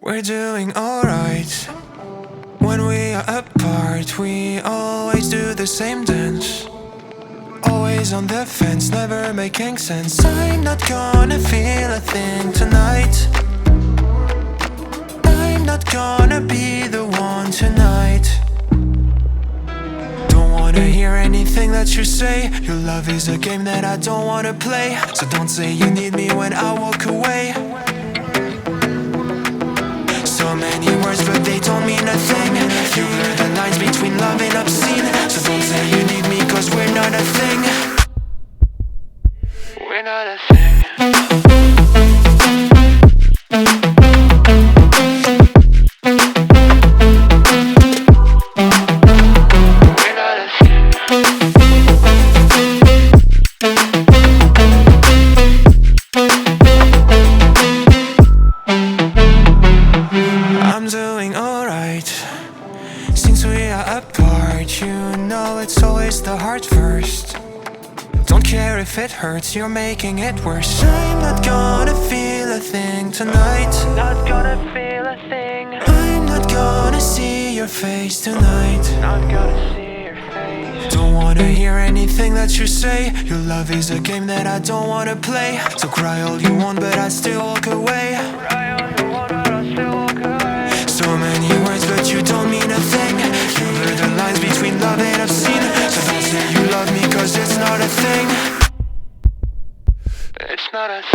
We're doing alright. When we are apart, we always do the same dance. Always on the fence, never making sense. I'm not gonna feel a thing tonight. I'm not gonna be the one tonight. Don't wanna hear anything that you say. Your love is a game that I don't wanna play. So don't say you need me when I walk away. So many words but they don't mean a thing. You blur the lines between love and obscene. So don't say you need me cause we're not a thing. We're not a thing. We're not a thing. I'm doing alright. Since we are apart, you know it's always the heart first. Don't care if it hurts, you're making it worse. I'm not gonna feel a thing tonight. Not gonna feel a thing. I'm not gonna see your face tonight. Not gonna see your face. Don't wanna hear anything that you say. Your love is a game that I don't wanna play. So cry all you want but I still walk away. Cry all you want but I still walk away. So many words but you don't mean a thing. You blur the lines between love and obscene. So don't say you love me cause it's not a thing. It's not a thing.